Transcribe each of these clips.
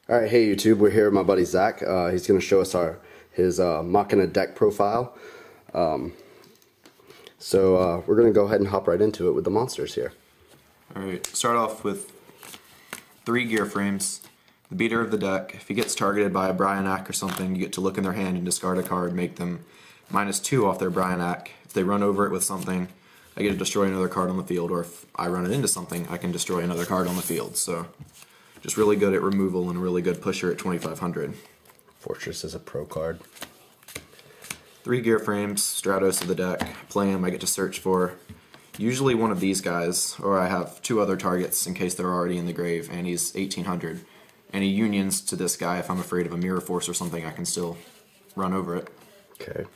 All right, hey YouTube, we're here with my buddy Zach. He's going to show us his Machina deck profile. We're going to go ahead and hop right into it with the monsters here. Alright, start off with 3 gear frames. The beater of the deck, if he gets targeted by a Bryonac or something, you get to look in their hand and discard a card, make them -2 off their Bryonac. If they run over it with something, I get to destroy another card on the field, or if I run it into something, I can destroy another card on the field. So, just really good at removal and a really good pusher at 2500. Fortress is a pro card. 3 gear frames, Stratos of the deck. Play him, I get to search for usually one of these guys, or I have 2 other targets in case they're already in the grave, and he's 1800. Any unions to this guy, if I'm afraid of a Mirror Force or something, I can still run over it. Okay.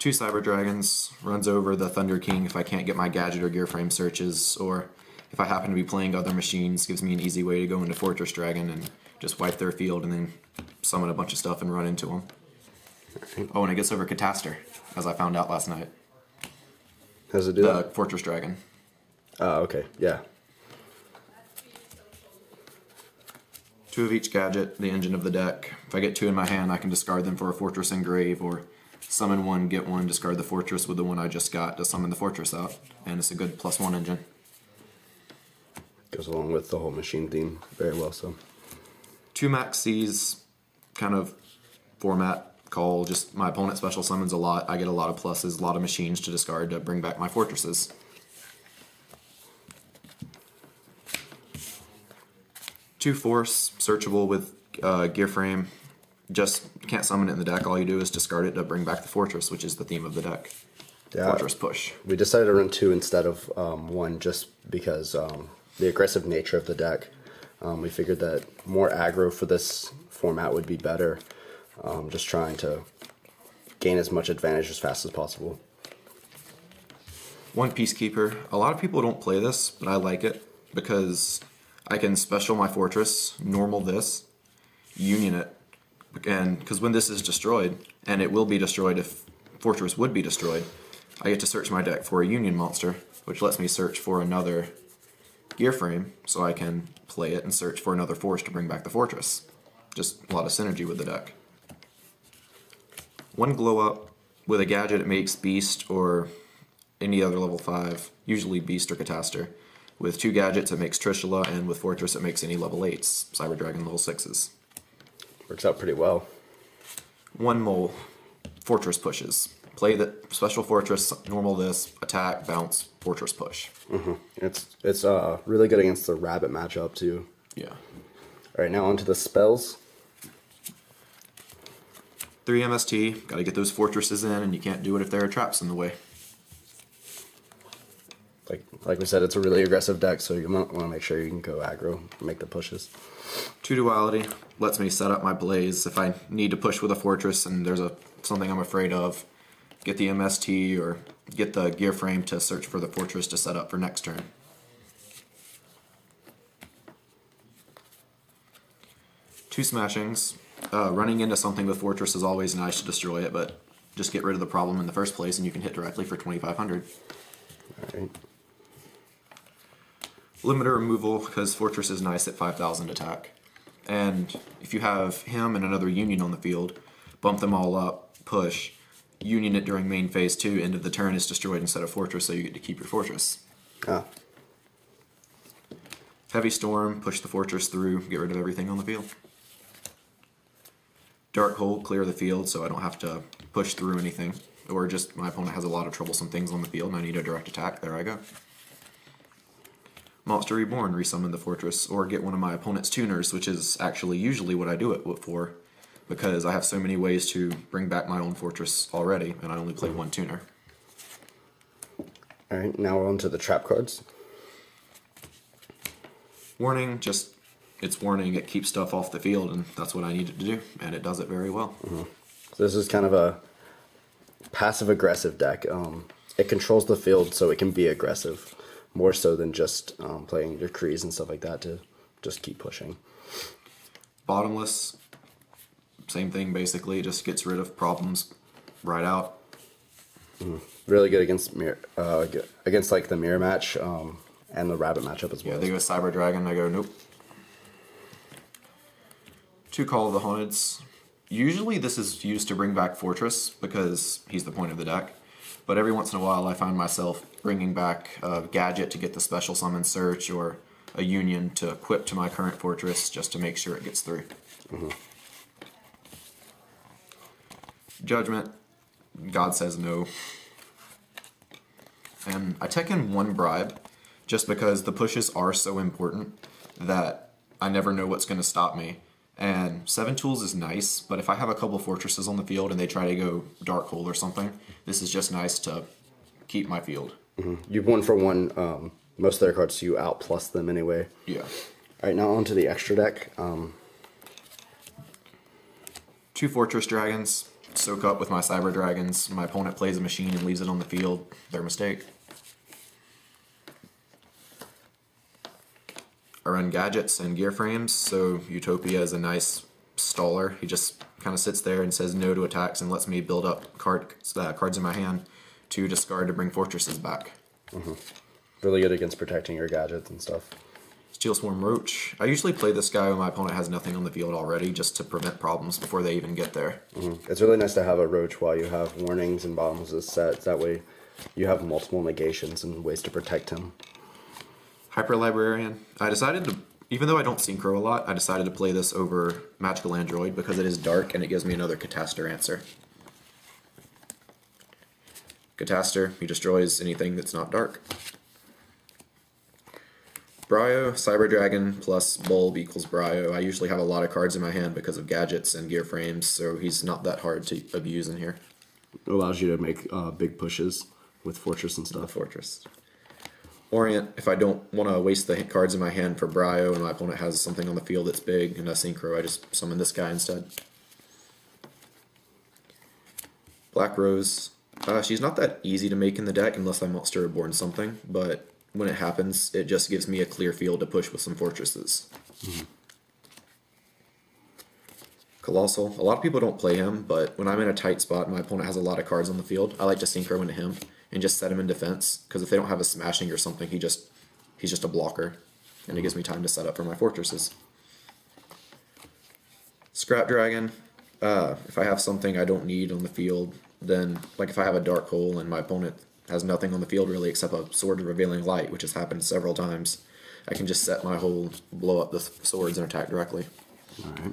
2 Cyber Dragons, runs over the Thunder King if I can't get my gadget or gear frame searches, or if I happen to be playing other machines, gives me an easy way to go into Fortress Dragon and just wipe their field and then summon a bunch of stuff and run into them. Oh, and it gets over Cataster, as I found out last night. How does it do that? Fortress Dragon. Oh, okay, yeah. 2 of each gadget, the engine of the deck. If I get 2 in my hand, I can discard them for a Fortress Engrave, or summon 1, get 1, discard the Fortress with the one I just got to summon the Fortress out. And it's a good +1 engine. Goes along with the whole machine theme very well, so. 2 Max C's, kind of format call, just my opponent special summons a lot, I get a lot of pluses, a lot of machines to discard to bring back my fortresses. 2 Force, searchable with gear frame, just can't summon it in the deck, all you do is discard it to bring back the fortress, which is the theme of the deck. Yeah, Fortress Push. We decided to run 2 instead of 1 just because the aggressive nature of the deck. We figured that more aggro for this format would be better. Just trying to gain as much advantage as fast as possible. 1 Peacekeeper. A lot of people don't play this, but I like it because I can special my fortress, normal this, union it, and because when this is destroyed, and it will be destroyed if fortress would be destroyed, I get to search my deck for a union monster, which lets me search for another gear frame, so I can play it and search for another force to bring back the fortress. Just a lot of synergy with the deck. 1 Glow Up. With a gadget it makes Beast or any other level 5, usually Beast or Cataster. With 2 gadgets it makes Trishula, and with Fortress it makes any level 8s, Cyber Dragon level 6s. Works out pretty well. 1 Mole. Fortress Pushes. Play the special fortress, normal this, attack, bounce, fortress push. It's really good against the rabbit matchup too. Yeah. Alright, now onto the spells. 3 MST, gotta get those fortresses in, and you can't do it if there are traps in the way. Like we said, it's a really aggressive deck, so you want to make sure you can go aggro and make the pushes. 2 Duality, lets me set up my blaze if I need to push with a fortress and there's something I'm afraid of. Get the MST or get the gear frame to search for the fortress to set up for next turn. 2 Smashings. Running into something with fortress is always nice to destroy it, but just get rid of the problem in the first place and you can hit directly for 2500. Alright. Limiter removal, because fortress is nice at 5000 attack. And if you have him and another union on the field, bump them all up, push, union it during main phase 2, end of the turn is destroyed instead of fortress, so you get to keep your fortress. Ah. Heavy Storm, push the fortress through, get rid of everything on the field. Dark Hold, clear the field so I don't have to push through anything. Or just my opponent has a lot of troublesome things on the field and I need a direct attack, there I go. Monster Reborn, resummon the fortress, or get one of my opponent's tuners, which is actually usually what I do it for, because I have so many ways to bring back my own fortress already, and I only play 1 tuner. Alright, now we're on to the trap cards. Warning, just, it's warning, it keeps stuff off the field, and that's what I need it to do, and it does it very well. So this is kind of a passive-aggressive deck. It controls the field so it can be aggressive, more so than just playing decrees and stuff like that to just keep pushing. Bottomless, same thing basically, just gets rid of problems right out. Really good against like the mirror match, And the rabbit matchup as well. Yeah, they go Cyber Dragon, I go nope. 2 Call of the Haunteds. Usually this is used to bring back Fortress because he's the point of the deck. But every once in a while I find myself bringing back a Gadget to get the special summon search or a Union to equip to my current Fortress just to make sure it gets through. Judgment. God says no. And I tech in 1 Bribe just because the pushes are so important that I never know what's going to stop me. And 7 Tools is nice, but if I have a couple Fortresses on the field and they try to go Dark Hole or something, this is just nice to keep my field. You've 1 for 1. Most of their cards you out plus them anyway. Yeah. All right, now onto the extra deck. 2 Fortress Dragons. Soak up with my Cyber Dragons. My opponent plays a Machine and leaves it on the field. Their mistake. I run Gadgets and Gear Frames, so Utopia is a nice staller. He just kind of sits there and says no to attacks and lets me build up cards in my hand to discard to bring Fortresses back. Really good against protecting your gadgets and stuff. Steel Swarm Roach. I usually play this guy when my opponent has nothing on the field already, just to prevent problems before they even get there. It's really nice to have a Roach while you have warnings and bottoms of sets. That way you have multiple negations and ways to protect him. Hyper Librarian. I decided to, even though I don't synchro a lot, I decided to play this over Magical Android because it is dark and it gives me another Catastor answer. Catastor, he destroys anything that's not dark. Bryo, Cyber Dragon plus Bulb equals Bryo. I usually have a lot of cards in my hand because of Gadgets and Gear Frames, so he's not that hard to abuse in here. It allows you to make big pushes with Fortress and stuff. Fortress. Orient, if I don't want to waste the cards in my hand for Bryo and my opponent has something on the field that's big and a Synchro, I just summon this guy instead. Black Rose. She's not that easy to make in the deck unless I Monster Reborn something, but when it happens, it just gives me a clear field to push with some Fortresses. Colossal. A lot of people don't play him, but when I'm in a tight spot and my opponent has a lot of cards on the field, I like to Synchro into him and just set him in defense, because if they don't have a smashing or something, he's just a blocker, and it gives me time to set up for my Fortresses. Scrap Dragon. If I have something I don't need on the field, then, like if I have a Dark Hole and my opponent has nothing on the field really except a Sword of Revealing Light, which has happened several times, I can just set my hole, blow up the swords, and attack directly. Alright.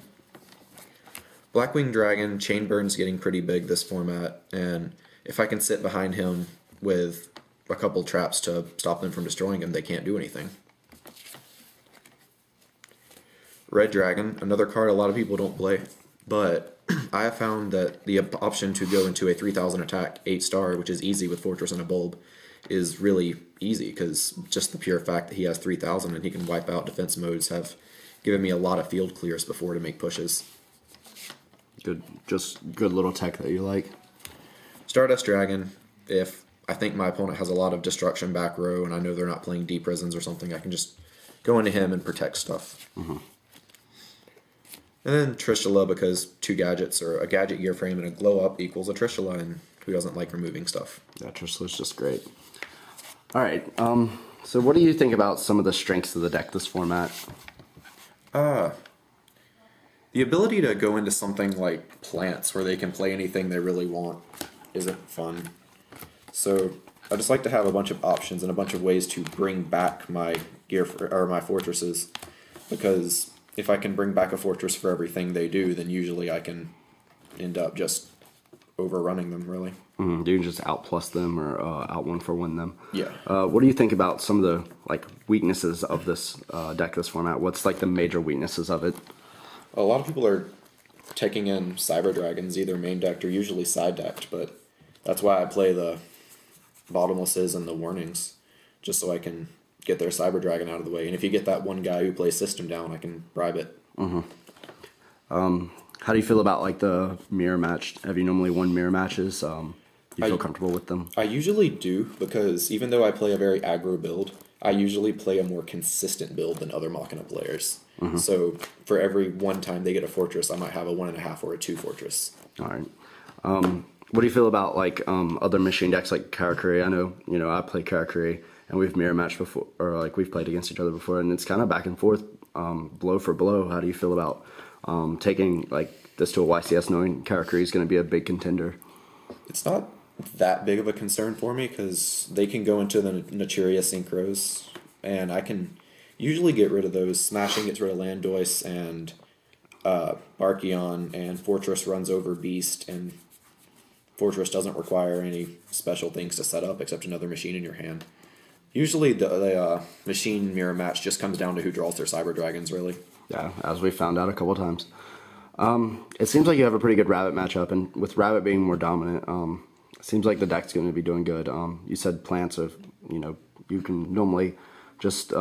Blackwing Dragon, Chain Burn's getting pretty big this format, and if I can sit behind him with a couple traps to stop them from destroying him, they can't do anything. Red Dragon, another card a lot of people don't play, but I have found that the option to go into a 3000 attack 8-star, which is easy with Fortress and a Bulb, is really easy, because just the pure fact that he has 3000 and he can wipe out defense modes have given me a lot of field clears before to make pushes. Good, just good little tech that you like. Stardust Dragon, if I think my opponent has a lot of destruction back row and I know they're not playing Deep Prisons or something, I can just go into him and protect stuff. And then Trishula, because 2 gadgets, or a Gadget Gear Frame and a Glow Up equals a Trishula, and who doesn't like removing stuff? Yeah, Trishula's just great. Alright, so what do you think about some of the strengths of the deck this format? The ability to go into something like Plants, where they can play anything they really want, isn't fun. So I just like to have a bunch of options and a bunch of ways to bring back my my Fortresses, because if I can bring back a Fortress for everything they do, then usually I can end up just overrunning them, really. You can just out plus them or out 1 for 1 them. Yeah. What do you think about some of the weaknesses of this deck, this format? What's the major weaknesses of it? A lot of people are taking in Cyber Dragons, either main decked or usually side decked, but that's why I play the Bottomlesses and the Warnings, just so I can get their Cyber Dragon out of the way. And if you get that one guy who plays System down, I can bribe it. How do you feel about the mirror match? Have you normally won mirror matches? You feel comfortable with them? I usually do, because even though I play a very aggro build, I usually play a more consistent build than other Machina players. So for every one time they get a Fortress, I might have a 1.5 or a 2 Fortress. Alright. What do you feel about other machine decks like Karakuri? I know I play Karakuri, and we've mirror matched before, or like we've played against each other before, and it's kind of back and forth, blow for blow. How do you feel about taking like this to a YCS, knowing Karakuri is going to be a big contender? It's not that big of a concern for me because they can go into the Naturia synchros, and I can usually get rid of those. Smashing gets rid of Landois and Archeon, and Fortress runs over Beast, and Fortress doesn't require any special things to set up except another machine in your hand. Usually the machine mirror match just comes down to who draws their Cyber Dragons, really. Yeah, as we found out a couple times. It seems like you have a pretty good Rabbit matchup, and with Rabbit being more dominant, it seems like the deck's going to be doing good. You said plants, of you can normally just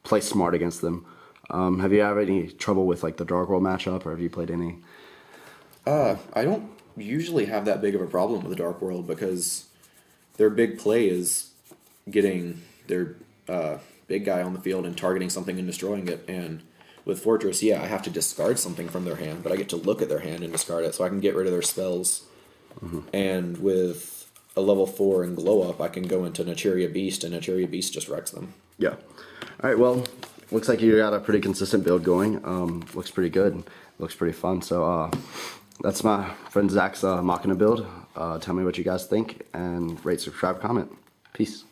play smart against them. Have you had any trouble with like the Dark World matchup, or have you played any? I don't usually have that big of a problem with the Dark World because their big play is getting their big guy on the field and targeting something and destroying it. And with Fortress, yeah, I have to discard something from their hand, but I get to look at their hand and discard it, so I can get rid of their spells. Mm-hmm. And with a level 4 and Glow Up, I can go into Naturia Beast, and Naturia Beast just wrecks them. Yeah. All right, well, looks like you got a pretty consistent build going. Looks pretty good. Looks pretty fun. So that's my friend Zach's Machina build. Tell me what you guys think, and rate, subscribe, comment. Peace.